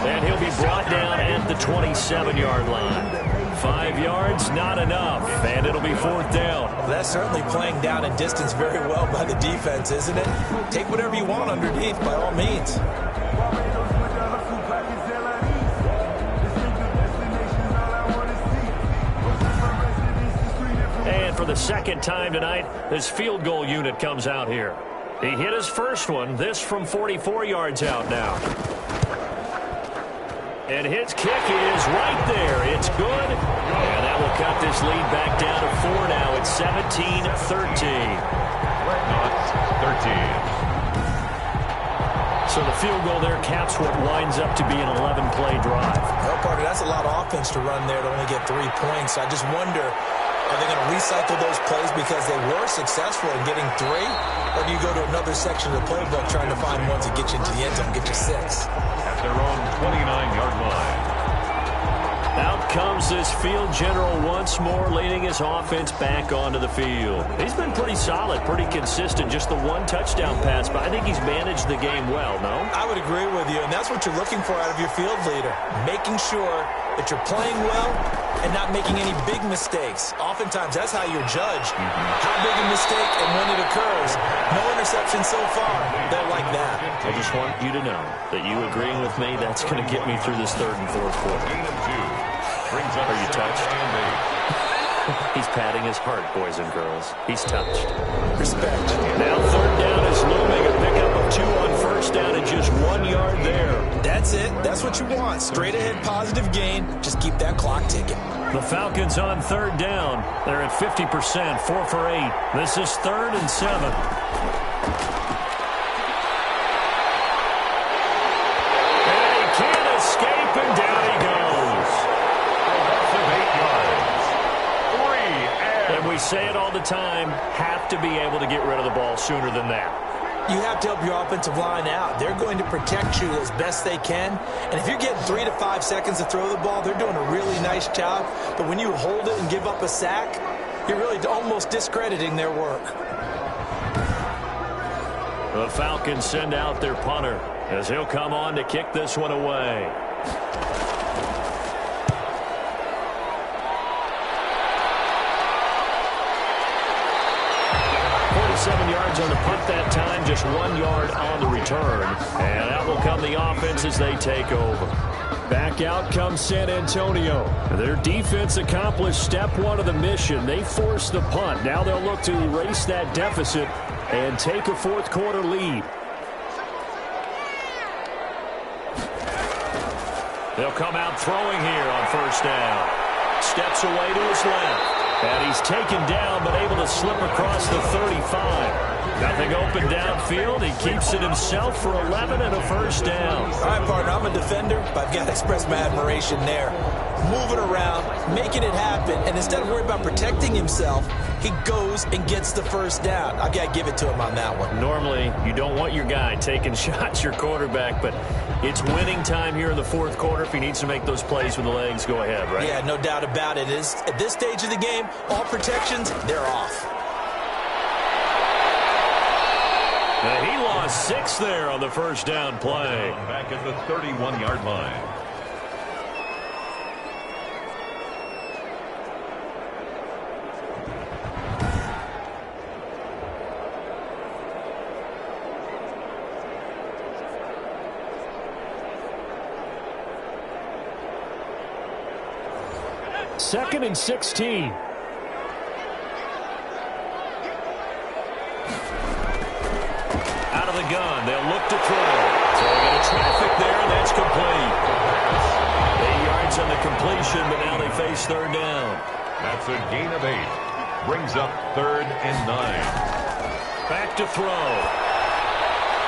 And he'll be brought down at the 27-yard line. 5 yards, not enough, and it'll be 4th down. Well, that's certainly playing down and distance very well by the defense, isn't it? Take whatever you want underneath, by all means. And for the 2nd time tonight, this field goal unit comes out here. He hit his first one, this from 44 yards out now. And his kick is right there. It's good. And that will cut this lead back down to 4 now. It's 17-13. 13. So the field goal there caps what winds up to be an 11-play drive. Well, Parker, that's a lot of offense to run there to only get 3 points. I just wonder, are they going to recycle those plays because they were successful in getting 3? Or do you go to another section of the playbook trying to find ones that get you into the end zone, get you 6? At their own 29-yard line. Out comes this field general once more, leading his offense back onto the field. He's been pretty solid, pretty consistent, just the 1 touchdown pass, but I think he's managed the game well, no? I would agree with you, and that's what you're looking for out of your field leader, making sure that you're playing well and not making any big mistakes. Oftentimes, that's how you're judged. How big a mistake and when it occurs. No interception so far. They're like that. I just want you to know that you agreeing with me, that's going to get me through this third and fourth quarter. Gain of 2. Brings up Are you touched? He's patting his heart, boys and girls. He's touched. Respect. Now third down is looming. A pickup of 2 on first down and just 1 yard there. That's it. That's what you want. Straight ahead positive gain. Just keep that clock ticking. The Falcons on third down. They're at 50%, 4 for 8. This is 3rd and 7. And he can't escape, and down he goes. A loss of 8 yards. 3 And we say it all the time, have to be able to get rid of the ball sooner than that. You have to help your offensive line out. They're going to protect you as best they can. And if you're getting 3 to 5 seconds to throw the ball, they're doing a really nice job. But when you hold it and give up a sack, you're really almost discrediting their work. The Falcons send out their punter as he'll come on to kick this one away. 7 yards on the punt that time, just 1 yard on the return. And out will come the offense as they take over. Back out comes San Antonio. Their defense accomplished step 1 of the mission. They forced the punt. Now they'll look to erase that deficit and take a fourth quarter lead. They'll come out throwing here on first down. Steps away to his left. And he's taken down, but able to slip across the 35. Nothing open downfield. He keeps it himself for 11 and a first down. All right, partner, I'm a defender, but I've got to express my admiration there. Moving around, making it happen, and instead of worrying about protecting himself, he goes and gets the first down. I've got to give it to him on that one. Normally, you don't want your guy taking shots, your quarterback, but it's winning time here in the fourth quarter. If he needs to make those plays with the legs, go ahead, right? Yeah, no doubt about it. At this stage of the game, all protections, they're off. He lost 6 there on the first down play. Back at the 31-yard line. Second and 16. Out of the gun, they'll look to throw. Throwing into traffic there, and that's complete. 8 yards on the completion, but now they face third down. That's a gain of 8. Brings up 3rd and 9. Back to throw.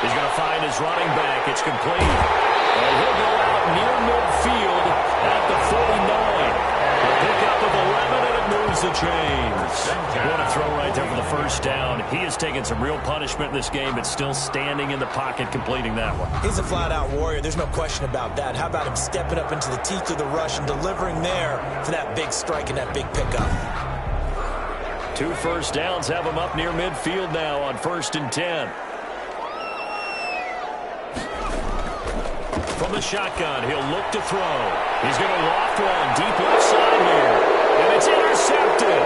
He's going to find his running back. It's complete. And he'll go out near midfield at the 49. A pickup of 11, and it moves the chains. What a throw right there for the first down. He has taken some real punishment in this game, but still standing in the pocket, completing that one. He's a flat-out warrior. There's no question about that. How about him stepping up into the teeth of the rush and delivering there for that big strike and that big pickup? 2 first downs have him up near midfield now on 1st and 10. From the shotgun, he'll look to throw. He's going to loft one deep left side here. And it's intercepted.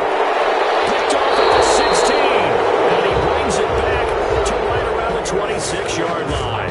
Picked off at the 16. And he brings it back to right around the 26-yard line.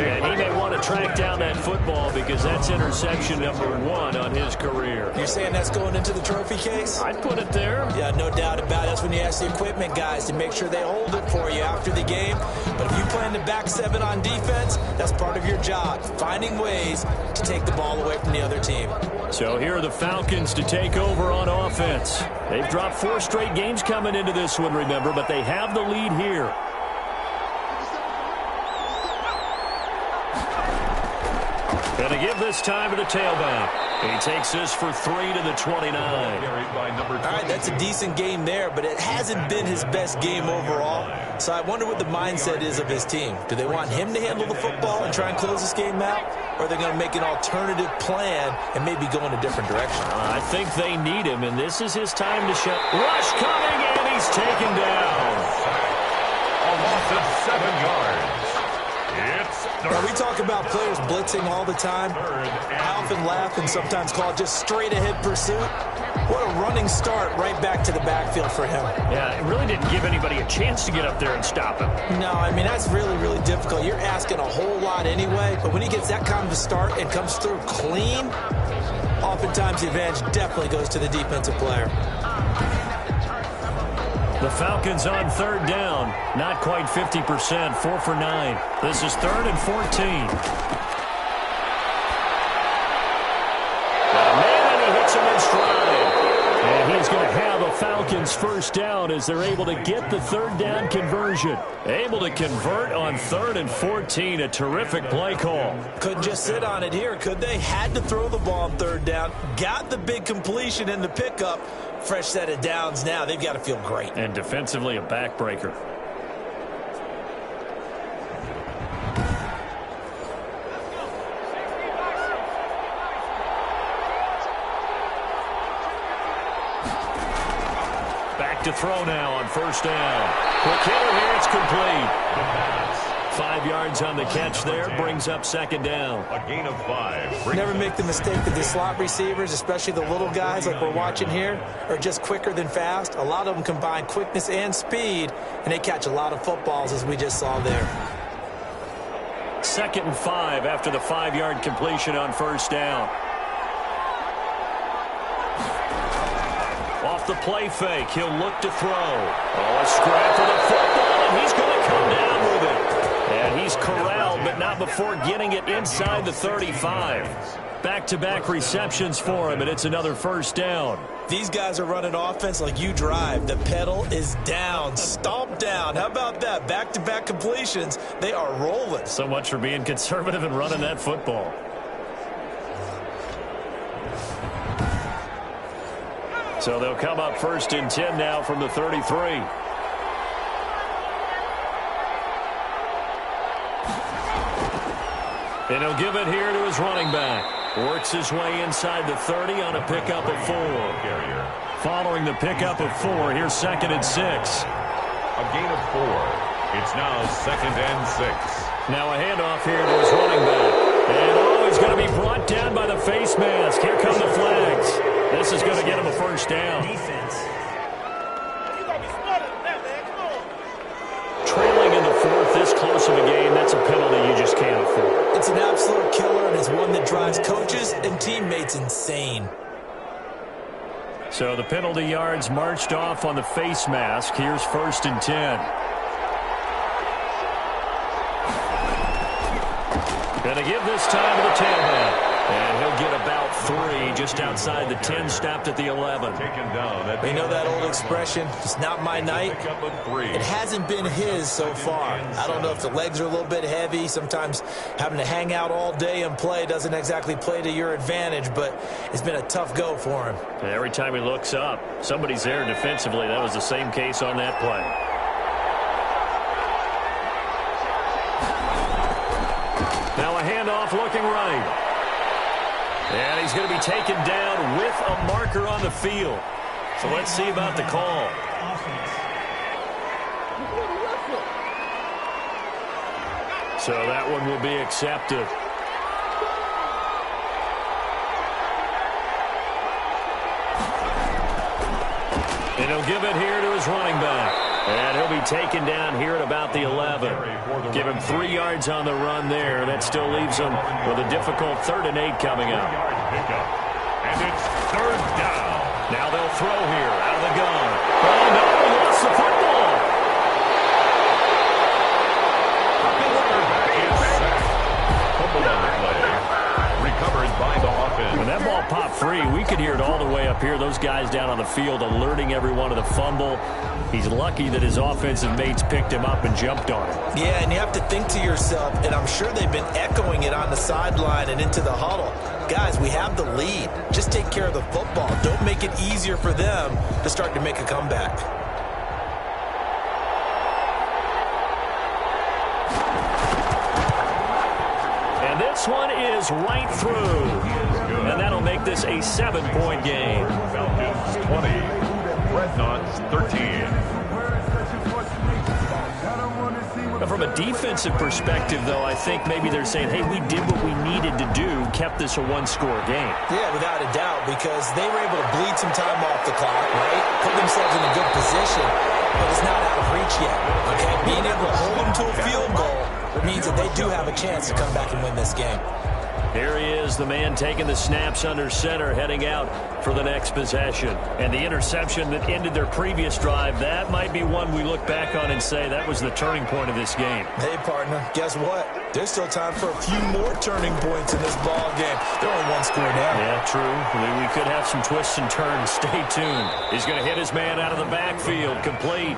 And he may want to track down that football because that's interception number 1 on his career. You're saying that's going into the trophy case? I'd put it there. Yeah, no doubt about it. That's when you ask the equipment guys to make sure they hold it for you after the game. But if you plan to back 7 on defense, that's part of your job, finding ways to take the ball away from the other team. So here are the Falcons to take over on offense. They've dropped 4 straight games coming into this one, remember, but they have the lead here. Going to give this time to the tailback. He takes this for 3 to the 29. All right, that's a decent game there, but it hasn't been his best game overall. So I wonder what the mindset is of his team. Do they want him to handle the football and try and close this game out? Or are they going to make an alternative plan and maybe go in a different direction? I think they need him, and this is his time to show. Rush coming, and he's taken down. A loss of 7 yards. It's Now, we talk about players blitzing all the time. I often laugh and sometimes call it just straight-ahead pursuit. What a running start right back to the backfield for him. Yeah, it really didn't give anybody a chance to get up there and stop him. No, I mean, that's really, really difficult. You're asking a whole lot anyway, but when he gets that kind of a start and comes through clean, oftentimes the advantage definitely goes to the defensive player. The Falcons on third down. Not quite 50%, 4 for 9. This is 3rd and 14. And he hits him in stride. And he's going to have a Falcons first down as they're able to get the third down conversion. Able to convert on 3rd and 14. A terrific play call. Couldn't just sit on it here, could they? Had to throw the ball on third down. Got the big completion in the pickup. Fresh set of downs now. They've got to feel great. And defensively a backbreaker. Back to throw now on first down. Quick hitter here. It's complete. 5 yards on the catch there. Brings up second down. A gain of 5. Never make the mistake that the slot receivers, especially the little guys like we're watching here, are just quicker than fast. A lot of them combine quickness and speed, and they catch a lot of footballs, as we just saw there. 2nd and 5 after the 5-yard completion on first down. Off the play fake, he'll look to throw. Oh, a scrap for the football, and he's going to come down with it. And he's corralled, but not before getting it inside the 35. Back-to-back receptions for him, and it's another first down. These guys are running offense like you drive. The pedal is down, stomped down. How about that? Back-to-back completions. They are rolling. So much for being conservative and running that football. So they'll come up 1st and 10 now from the 33. And he'll give it here to his running back. Works his way inside the 30 on a pickup of 4. Following the pickup of 4, here's 2nd and 6. A gain of 4. It's now 2nd and 6. Now a handoff here to his running back. And he's going to be brought down by the face mask. Here come the flags. This is going to get him a first down. Defense. Trailing in the 4th, this close of a game, that's a penalty you just can't afford. It's an absolute killer, and it's one that drives coaches and teammates insane. So the penalty yards marched off on the face mask. Here's 1st and 10. Going to give this time to the tailback. And he'll get about 3 just outside the 10, stopped at the 11. Taken down. You know that old expression, it's not my night? It hasn't been his so far. I don't know if the legs are a little bit heavy. Sometimes having to hang out all day and play doesn't exactly play to your advantage, but it's been a tough go for him. And every time he looks up, somebody's there defensively. That was the same case on that play. Now a handoff looking right. And he's going to be taken down with a marker on the field. So let's see about the call. So that one will be accepted. And he'll give it here to his running back. And he'll be taken down here at about the 11. Give him 3 yards on the run there. That still leaves him with a difficult 3rd and 8 coming up. And it's 3rd down. Now they'll throw here out of the gun. Oh, no, he lost the football. Fumble on the play. Recovered by the offense. When that ball popped free, we could hear it all the way up here. Those guys down on the field alerting everyone of the fumble. He's lucky that his offensive mates picked him up and jumped on him. Yeah, and you have to think to yourself, and I'm sure they've been echoing it on the sideline and into the huddle. Guys, we have the lead. Just take care of the football. Don't make it easier for them to start to make a comeback. And this one is right through. And that'll make this a 7-point game. Falcons 20. Dreadnoughts 13. But from a defensive perspective, though, I think maybe they're saying, hey, we did what we needed to do, kept this a one-score game. Yeah, without a doubt, because they were able to bleed some time off the clock, right? Put themselves in a good position, but it's not out of reach yet, okay? Being able to hold them to a field goal means that they do have a chance to come back and win this game. Here he is, the man taking the snaps under center, heading out for the next possession. And the interception that ended their previous drive, that might be one we look back on and say that was the turning point of this game. Hey, partner, guess what? There's still time for a few more turning points in this ball game. They're only one score down. Yeah, true. We could have some twists and turns. Stay tuned. He's going to hit his man out of the backfield, complete.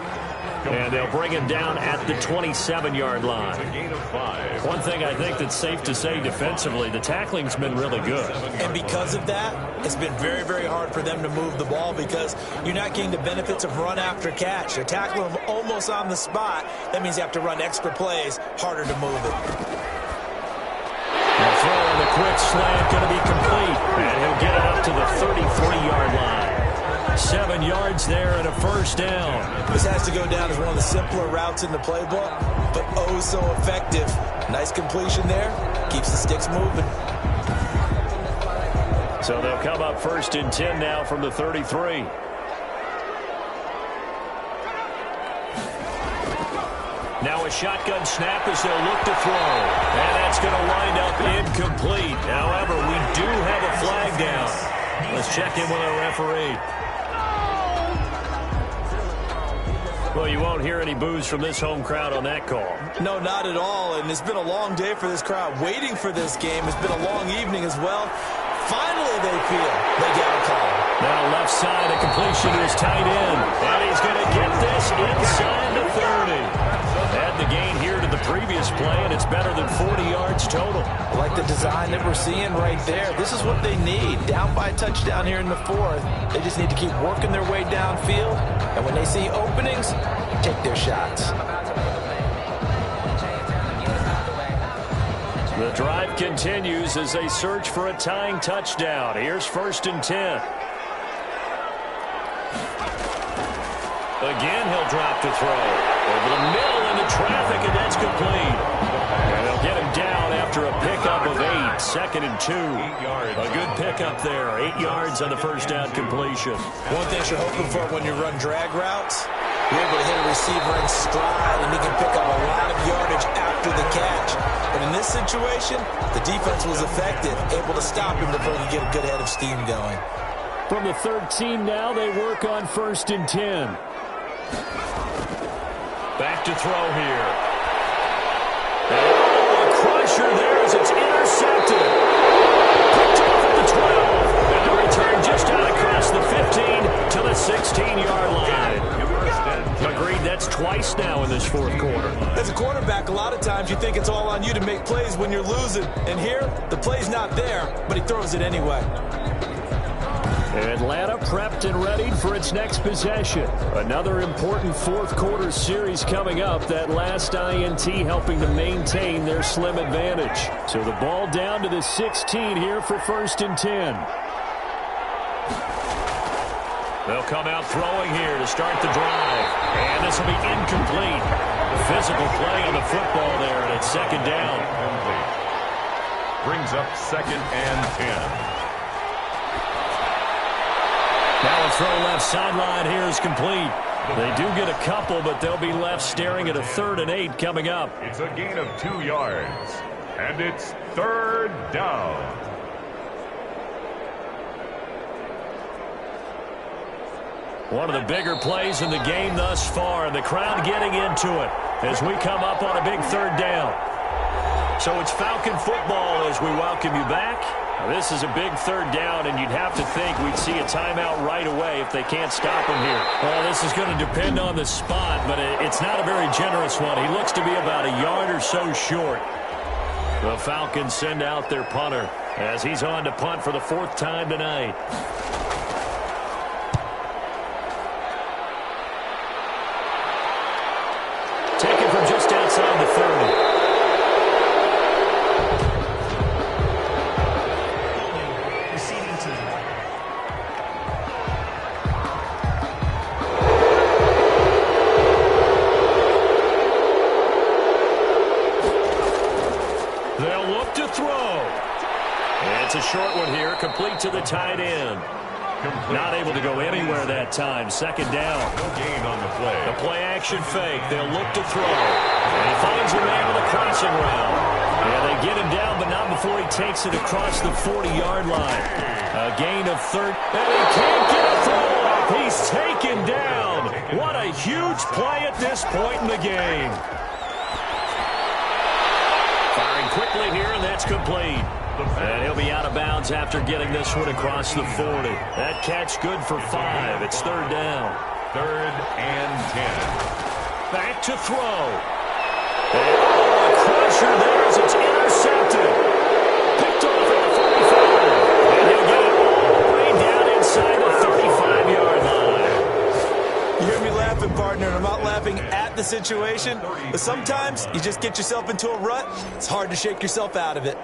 And they'll bring him down at the 27-yard line. It's a gain of 5. One thing I think that's safe to say defensively, the tackling's been really good. And because of that, it's been very, very hard for them to move the ball because you're not getting the benefits of run after catch. You're tackling them almost on the spot. That means you have to run extra plays, harder to move it. The throw on the quick slant going to be complete. And he'll get it up to the 33-yard line. 7 yards there and a first down. This has to go down as one of the simpler routes in the playbook, but oh so effective. Nice completion there. Keeps the sticks moving. So they'll come up 1st and 10 now from the 33. Now a shotgun snap as they'll look to throw. And that's going to wind up incomplete. However, we do have a flag down. Let's check in with our referee. Well, you won't hear any boos from this home crowd on that call. No, not at all. And it's been a long day for this crowd waiting for this game. It's been a long evening as well. Finally, they feel they get a call. Now left side, a completion to his tight end. And he's going to get this inside the 30. Add the gain here to the previous play, and it's better than 40 yards total. I like the design that we're seeing right there. This is what they need. Down by a touchdown here in the 4th. They just need to keep working their way downfield. And when they see openings, take their shots. The drive continues as they search for a tying touchdown. Here's 1st and 10. Again, he'll drop to throw. Over the middle into traffic, and that's complete. And they'll get him down after a pickup of 8. 2nd and 2. 8 yards. A good pickup there. 8 yards on the first down completion. One thing you're hoping for when you run drag routes, you're able to hit a receiver in stride, and he can pick up a lot of yardage after the catch. But in this situation, the defense was effective, able to stop him before he could get a good head of steam going. From the 13 now, they work on 1st and 10. Back to throw here. Oh, a crusher there as it's intercepted. Picked off at the 12. And the return just out across the 15 to the 16-yard line. Agreed, that's twice now in this 4th quarter. As a quarterback, a lot of times you think it's all on you to make plays when you're losing. And here, the play's not there, but he throws it anyway. Atlanta prepped and ready for its next possession. Another important 4th quarter series coming up. That last INT helping to maintain their slim advantage. So the ball down to the 16 here for 1st and 10. They'll come out throwing here to start the drive. And this will be incomplete. Physical play on the football there, and it's 2nd down. Brings up 2nd and 10. Now a throw left sideline here is complete. They do get a couple, but they'll be left staring at a 3rd and 8 coming up. It's a gain of 2 yards. And it's 3rd down. One of the bigger plays in the game thus far, and the crowd getting into it as we come up on a big 3rd down. So it's Falcon football as we welcome you back. This is a big 3rd down, and you'd have to think we'd see a timeout right away if they can't stop him here. Well, this is going to depend on the spot, but it's not a very generous one. He looks to be about a yard or so short. The Falcons send out their punter as he's on to punt for the 4th time tonight. Taken from just outside the 30. complete to the tight end. Not able to go anywhere that time. Second down. No gain on the play. The play action fake. They'll look to throw. And he finds a man with a crossing route. Yeah, they get him down, but not before he takes it across the 40-yard line. A gain of 30. And he can't get a throw off. He's taken down. What a huge play at this point in the game. Firing quickly here, and that's complete. And he'll be out of bounds after getting this one across the 40. That catch good for 5. It's third down. 3rd and 10. Back to throw. And a crusher there as it's intercepted. Picked off at the 45. And he'll get it all the way down inside the 35-yard line. You hear me laughing, partner, and I'm not laughing at the situation. But sometimes you just get yourself into a rut. It's hard to shake yourself out of it.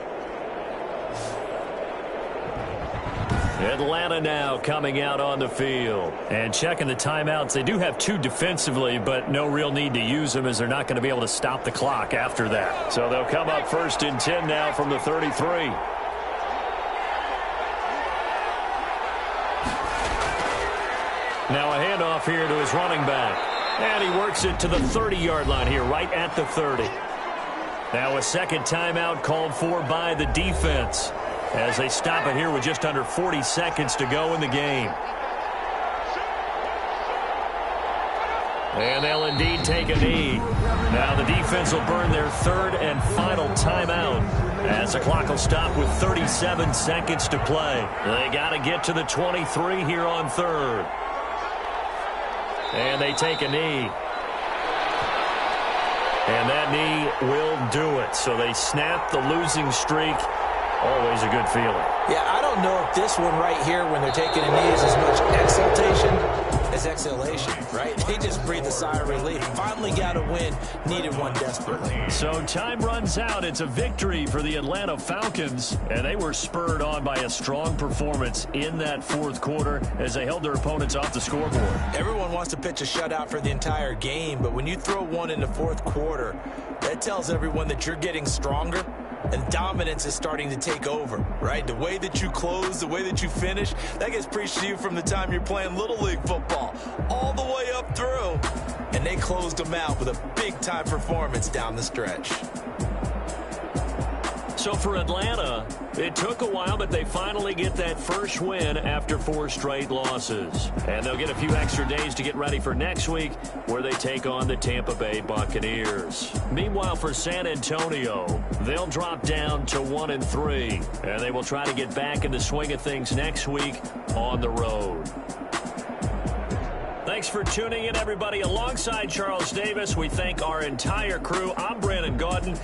Atlanta now coming out on the field. And checking the timeouts. They do have 2 defensively, but no real need to use them as they're not going to be able to stop the clock after that. So they'll come up 1st and 10 now from the 33. Now a handoff here to his running back. And he works it to the 30-yard line here, right at the 30. Now a second timeout called for by the defense, as they stop it here with just under 40 seconds to go in the game. And they'll indeed take a knee. Now the defense will burn their 3rd and final timeout, as the clock will stop with 37 seconds to play. They got to get to the 23 here on 3rd. And they take a knee. And that knee will do it. So they snap the losing streak. Always a good feeling. Yeah, I don't know if this one right here, when they're taking a knee, is as much exultation as exhalation, right? They just breathe a sigh of relief. Finally got a win. Needed one desperately. So time runs out. It's a victory for the Atlanta Falcons, and they were spurred on by a strong performance in that 4th quarter as they held their opponents off the scoreboard. Everyone wants to pitch a shutout for the entire game, but when you throw one in the 4th quarter, that tells everyone that you're getting stronger. And dominance is starting to take over, right? The way that you close, the way that you finish, that gets preached to you from the time you're playing Little League football all the way up through. And they closed them out with a big-time performance down the stretch. So for Atlanta, it took a while, but they finally get that first win after 4 straight losses. And they'll get a few extra days to get ready for next week, where they take on the Tampa Bay Buccaneers. Meanwhile, for San Antonio, they'll drop down to 1-3, and they will try to get back in the swing of things next week on the road. Thanks for tuning in, everybody. Alongside Charles Davis, we thank our entire crew. I'm Brandon Gaudin.